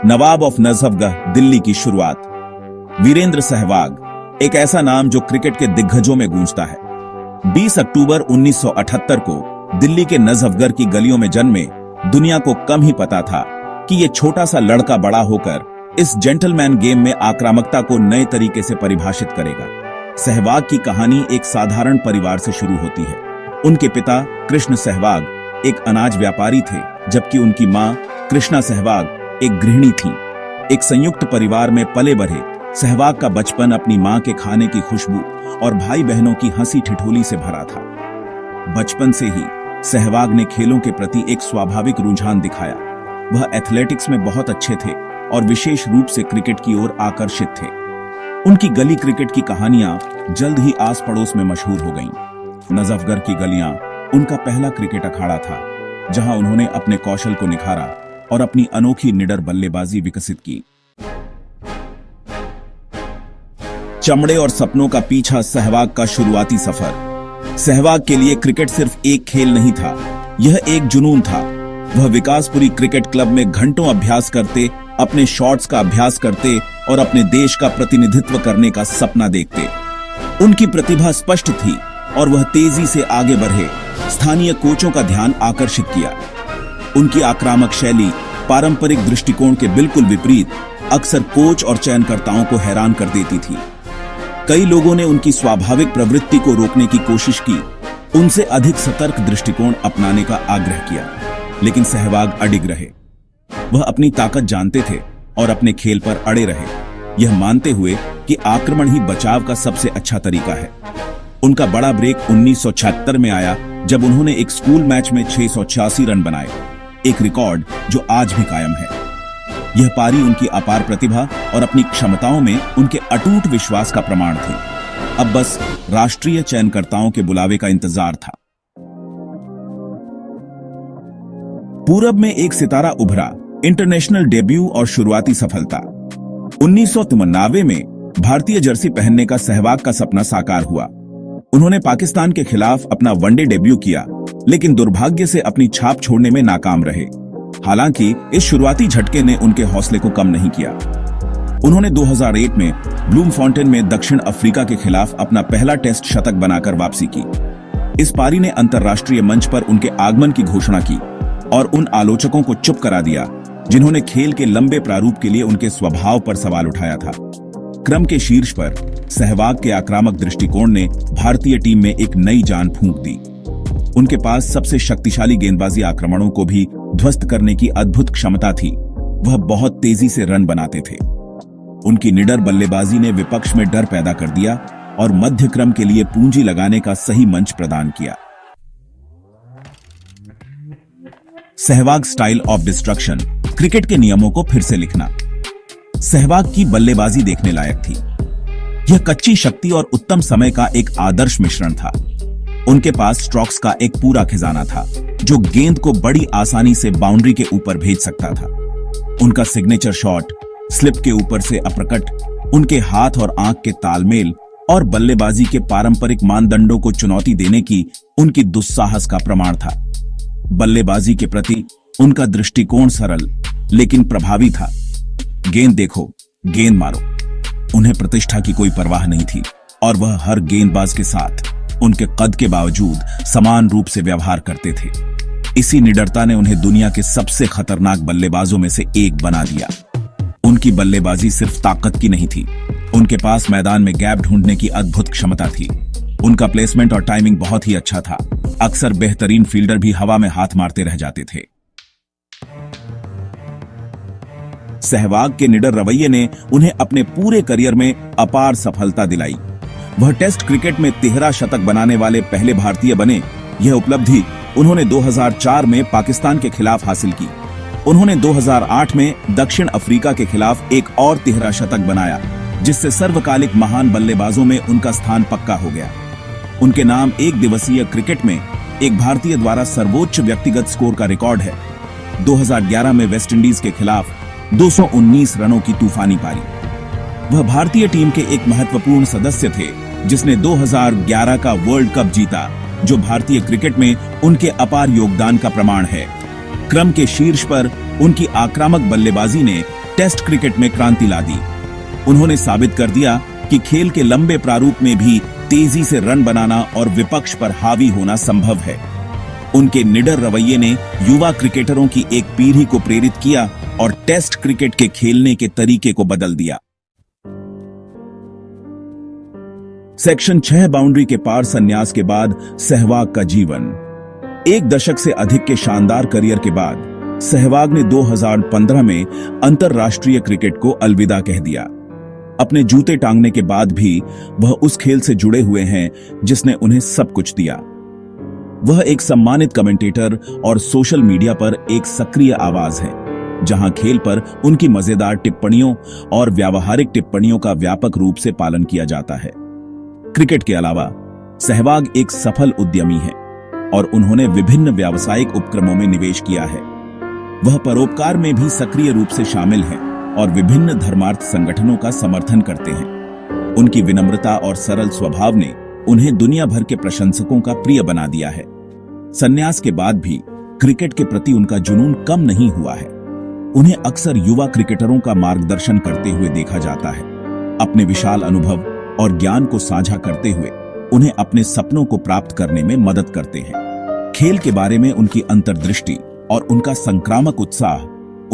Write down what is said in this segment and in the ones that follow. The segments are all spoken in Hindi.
नवाब ऑफ नजफगढ़ दिल्ली की शुरुआत। वीरेंद्र सहवाग एक ऐसा नाम जो क्रिकेट के दिग्गजों में गूंजता है। 20 अक्टूबर 1978 को दिल्ली के नजफगढ़ की गलियों में जन्मे दुनिया को कम ही पता था कि ये छोटा सा लड़का बड़ा होकर इस जेंटलमैन गेम में आक्रामकता को नए तरीके से परिभाषित करेगा। सहवाग की कहानी एक साधारण परिवार से शुरू होती है। उनके पिता कृष्ण सहवाग एक अनाज व्यापारी थे, जबकि उनकी मां कृष्णा सहवाग एक गृहिणी थी। एक संयुक्त परिवार में पले बढ़े सहवाग का बचपन अपनी मां के खाने की खुशबू और भाई बहनों की हंसी ठिठोली से भरा था। बचपन से ही सहवाग ने खेलों के प्रति एक स्वाभाविक रुझान दिखाया। वह एथलेटिक्स में बहुत अच्छे थे और विशेष रूप से क्रिकेट की ओर आकर्षित थे। उनकी गली क्रिकेट की कहानियां जल्द ही आस पड़ोस में मशहूर हो गईं। नजफगढ़ की गलियां उनका पहला क्रिकेट अखाड़ा था, जहां उन्होंने अपने कौशल को निखारा और अपनी अनोखी निडर बल्लेबाजी विकसित की। चमड़े और सपनों का पीछा सहवाग का शुरुआती सफर। सहवाग के लिए क्रिकेट सिर्फ एक खेल नहीं था, यह एक जुनून था। वह विकासपुरी क्रिकेट क्लब में घंटों अभ्यास करते, अपने शॉट्स का अभ्यास करते और अपने देश का प्रतिनिधित्व करने का सपना देखते। उनकी प्रतिभा स्पष्ट थी और वह तेजी से आगे बढ़े स्थानीय कोचों का ध्यान आकर्षित किया। उनकी आक्रामक शैली पारंपरिक दृष्टिकोण के बिल्कुल विपरीत अक्सर कोच और चयनकर्ताओं को हैरान कर देती थी। कई लोगों ने उनकी स्वाभाविक प्रवृत्ति को रोकने की कोशिश की, उनसे अधिक सतर्क दृष्टिकोण अपनाने का आग्रह किया, लेकिन सहवाग अडिग रहे। वह अपनी ताकत जानते थे और अपने खेल पर अड़े रहे, यह मानते हुए कि आक्रमण ही बचाव का सबसे अच्छा तरीका है। उनका बड़ा ब्रेक 1976 में आया, जब उन्होंने एक स्कूल मैच में 686 रन बनाए, एक रिकॉर्ड जो आज भी कायम है। यह पारी उनकी अपार प्रतिभा और अपनी क्षमताओं में उनके अटूट विश्वास का प्रमाण थी। अब बस राष्ट्रीय चयनकर्ताओं के बुलावे का इंतजार था। पूरब में एक सितारा उभरा, इंटरनेशनल डेब्यू और शुरुआती सफलता। 1993 में भारतीय जर्सी पहनने का सहवाग का सपना साकार हुआ। उन्होंने पाकिस्तान के खिलाफ अपना वनडे डेब्यू किया, लेकिन दुर्भाग्य से अपनी छाप छोड़ने में नाकाम रहे। हालांकि इस शुरुआती झटके ने उनके हौसले को कम नहीं किया। उन्होंने 2001 में ब्लूमफॉन्टेन में दक्षिण अफ्रीका के खिलाफ अपना पहला टेस्ट शतक बनाकर वापसी की। इस पारी ने अंतर्राष्ट्रीय मंच पर उनके आगमन की घोषणा की और उन आलोचकों को चुप करा दिया जिन्होंने खेल के लंबे प्रारूप के लिए उनके स्वभाव पर सवाल उठाया था। क्रम के शीर्ष पर सहवाग के आक्रामक दृष्टिकोण ने भारतीय टीम में एक नई जान फूंक दी। उनके पास सबसे शक्तिशाली गेंदबाजी आक्रमणों को भी ध्वस्त करने की अद्भुत क्षमता थी। वह बहुत तेजी से रन बनाते थे। उनकी निडर बल्लेबाजी ने विपक्ष में डर पैदा कर दिया और मध्य क्रम के लिए पूंजी लगाने का सही मंच प्रदान किया। Sehwag style of destruction, cricket के नियमों को फिर से लिखना। सहवाग की बल्लेबाजी देखने लायक थी। यह कच्ची शक्ति और उत्तम समय का एक आदर्श मिश्रण था। उनके पास स्ट्रोक्स का एक पूरा खजाना था, जो गेंद को बड़ी आसानी से बाउंड्री के ऊपर भेज सकता था। उनका सिग्नेचर शॉट, स्लिप के ऊपर से अपरकट, उनके हाथ और आंख के तालमेल और बल्लेबाजी के पारंपरिक मानदंडों को चुनौती देने की उनकी दुस्साहस का प्रमाण था। बल्लेबाजी के प्रति उनका दृष्टिकोण सरल लेकिन प्रभावी था। गेंद देखो, गेंद मारो। उन्हें प्रतिष्ठा की कोई परवाह नहीं थी और वह हर गेंदबाज के साथ उनके कद के बावजूद समान रूप से व्यवहार करते थे। इसी निडरता ने उन्हें दुनिया के सबसे खतरनाक बल्लेबाजों में से एक बना दिया। उनकी बल्लेबाजी सिर्फ ताकत की नहीं थी, उनके पास मैदान में गैप ढूंढने की अद्भुत क्षमता थी। उनका प्लेसमेंट और टाइमिंग बहुत ही अच्छा था। अक्सर बेहतरीन फील्डर भी हवा में हाथ मारते रह जाते थे। सहवाग के निडर रवैये ने उन्हें अपने पूरे करियर में अपार सफलता दिलाई। वह टेस्ट क्रिकेट में 13 शतक बनाने वाले पहले भारतीय बने। यह उपलब्धि उन्होंने 2004 में पाकिस्तान के खिलाफ हासिल की। उन्होंने 2008 में दक्षिण अफ्रीका के खिलाफ एक और 13 शतक बनाया, जिससे सर्वकालिक महान बल्लेबाजों में उनका स्थान पक्का हो गया। उनके नाम एक दिवसीय क्रिकेट में एक भारतीय द्वारा सर्वोच्च व्यक्तिगत स्कोर का रिकॉर्ड है। 2011 में वेस्टइंडीज के खिलाफ 219 रनों की तूफानी पारी। वह भारतीय टीम के एक महत्वपूर्ण सदस्य थे जिसने 2011 का वर्ल्ड कप जीता, जो भारतीय क्रिकेट में उनके अपार योगदान का प्रमाण है। क्रम के शीर्ष पर उनकी आक्रामक बल्लेबाजी ने टेस्ट क्रिकेट में क्रांति ला दी। उन्होंने साबित कर दिया कि खेल के लंबे प्रारूप में भी तेजी से रन बनाना और विपक्ष पर हावी होना संभव है। उनके निडर रवैये ने युवा क्रिकेटरों की एक पीढ़ी को प्रेरित किया और टेस्ट क्रिकेट के खेलने के तरीके को बदल दिया। सेक्शन 6 बाउंड्री के पार संन्यास के बाद सहवाग का जीवन। एक दशक से अधिक के शानदार करियर के बाद सहवाग ने 2015 में अंतरराष्ट्रीय क्रिकेट को अलविदा कह दिया। अपने जूते टांगने के बाद भी वह उस खेल से जुड़े हुए हैं जिसने उन्हें सब कुछ दिया। वह एक सम्मानित कमेंटेटर और सोशल मीडिया पर एक सक्रिय आवाज है, जहां खेल पर उनकी मजेदार टिप्पणियों और व्यावहारिक टिप्पणियों का व्यापक रूप से पालन किया जाता है। क्रिकेट के अलावा सहवाग एक सफल उद्यमी है और उन्होंने विभिन्न व्यावसायिक उपक्रमों में निवेश किया है। वह परोपकार में भी सक्रिय रूप से शामिल हैं और विभिन्न धर्मार्थ संगठनों का समर्थन करते हैं। उनकी विनम्रता और सरल स्वभाव ने उन्हें दुनिया भर के प्रशंसकों का प्रिय बना दिया है। संन्यास के बाद भी क्रिकेट के प्रति उनका जुनून कम नहीं हुआ है। उन्हें अक्सर युवा क्रिकेटरों का मार्गदर्शन करते हुए देखा जाता है। अपने विशाल अनुभव और ज्ञान को साझा करते हुए उन्हें अपने सपनों को प्राप्त करने में मदद करते हैं। खेल के बारे में उनकी अंतर्दृष्टि और उनका संक्रामक उत्साह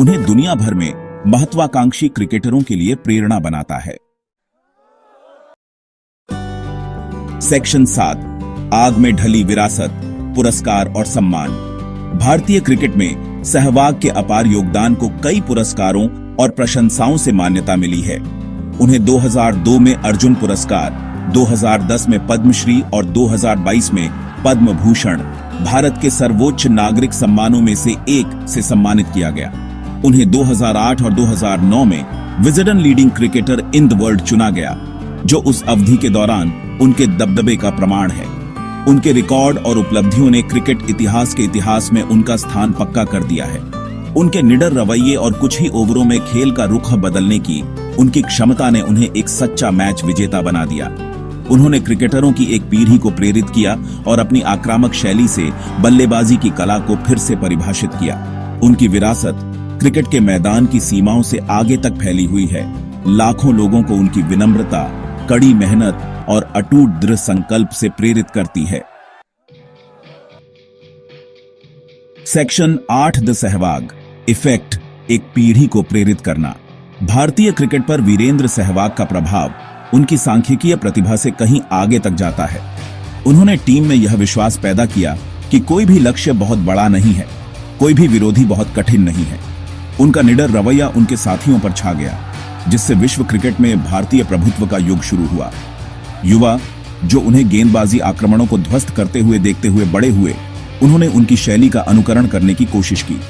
उन्हें दुनिया भर में महत्वाकांक्षी क्रिकेटरों के लिए प्रेरणा बनाता है। सेक्शन 7 आग में ढली विरासत, पुरस्कार और सम्मान। भारतीय क्रिकेट में सहवाग के अपार योगदान को कई पुरस्कारों और प्रशंसाओं से मान्यता मिली है। उन्हें 2002 में अर्जुन पुरस्कार, 2010 में पद्मश्री और 2022 में पद्म भूषण, भारत के सर्वोच्च नागरिक सम्मानों में से एक से सम्मानित किया गया। उन्हें 2008 और 2009 में Wisden leading cricketer in the world चुना गया, जो उस अवधि के दौरान उनके दबदबे का प्रमाण है। उनके रिकॉर्ड और उपलब्धियों ने क्रिकेट इतिहास के इतिहास में उनका स्थान पक्का कर दिया है। उनके निडर रवैये और कुछ ही ओवरों में खेल का रुख बदलने की उनकी क्षमता ने उन्हें एक सच्चा मैच विजेता बना दिया। उन्होंने क्रिकेटरों की एक पीढ़ी को प्रेरित किया और अपनी आक्रामक शैली से बल्लेबाजी की कला को फिर से परिभाषित किया। उनकी विरासत क्रिकेट के मैदान की सीमाओं से आगे तक फैली हुई है। लाखों लोगों को उनकी विनम्रता, कड़ी मेहनत और अटूट दृढ़ संकल्प से प्रेरित करती है। सेक्शन 8 द सहवाग इफेक्ट, एक पीढ़ी को प्रेरित करना। भारतीय क्रिकेट पर वीरेंद्र सहवाग का प्रभाव उनकी सांख्यिकीय प्रतिभा से कहीं आगे तक जाता है। उन्होंने टीम में यह विश्वास पैदा किया कि कोई भी लक्ष्य बहुत बड़ा नहीं है, कोई भी विरोधी बहुत कठिन नहीं है। उनका निडर रवैया उनके साथियों पर छा गया, जिससे विश्व क्रिकेट में भारतीय प्रभुत्व का युग शुरू हुआ। युवा जो उन्हें गेंदबाजी आक्रमणों को ध्वस्त करते हुए देखते हुए बड़े हुए, उन्होंने उनकी शैली का अनुकरण करने की कोशिश की।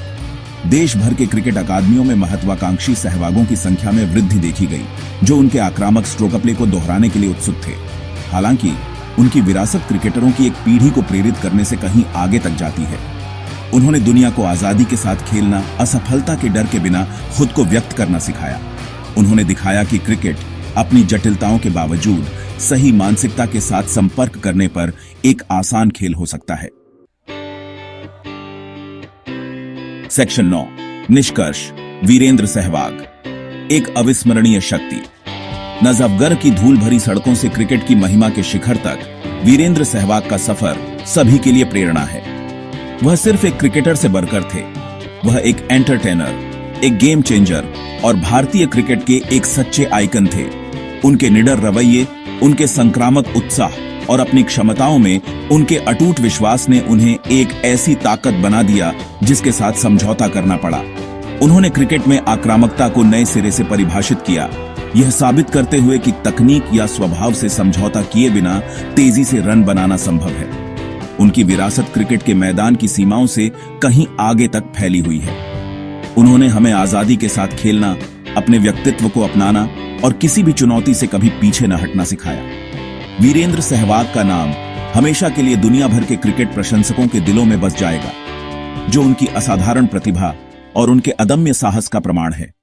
देश भर के क्रिकेट अकादमियों में महत्वाकांक्षी सहवागों की संख्या में वृद्धि देखी गई, जो उनके आक्रामक स्ट्रोक प्ले को दोहराने के लिए उत्सुक थे। हालांकि उनकी विरासत क्रिकेटरों की एक पीढ़ी को प्रेरित करने से कहीं आगे तक जाती है। उन्होंने दुनिया को आजादी के साथ खेलना, असफलता के डर के बिना खुद को व्यक्त करना सिखाया। उन्होंने दिखाया कि क्रिकेट अपनी जटिलताओं के बावजूद सही मानसिकता के साथ संपर्क करने पर एक आसान खेल हो सकता है। सेक्शन 9 निष्कर्ष, वीरेंद्र सहवाग एक अविस्मरणीय शक्ति। नजफगढ़ की धूल भरी सड़कों से क्रिकेट की महिमा के शिखर तक वीरेंद्र सहवाग का सफर सभी के लिए प्रेरणा है। वह सिर्फ एक क्रिकेटर से बढ़कर थे, वह एक एंटरटेनर, एक गेम चेंजर और भारतीय क्रिकेट के एक सच्चे आइकन थे। उनके निडर रवैये, उनके संक्रामक उत्साह और अपनी क्षमताओं में उनके अटूट विश्वास ने उन्हें एक ऐसी ताकत बना दिया जिसके साथ समझौता करना पड़ा। उन्होंने क्रिकेट में आक्रामकता को नए सिरे से परिभाषित किया, यह साबित करते हुए कि तकनीक या स्वभाव से समझौता किए बिना तेजी से रन बनाना संभव है। उनकी विरासत क्रिकेट के मैदान की सीमाओं से कहीं आगे तक फैली हुई है। उन्होंने हमें आजादी के साथ खेलना, अपने व्यक्तित्व को अपनाना और किसी भी चुनौती से कभी पीछे न हटना सिखाया। वीरेंद्र सहवाग का नाम हमेशा के लिए दुनिया भर के क्रिकेट प्रशंसकों के दिलों में बस जाएगा, जो उनकी असाधारण प्रतिभा और उनके अदम्य साहस का प्रमाण है।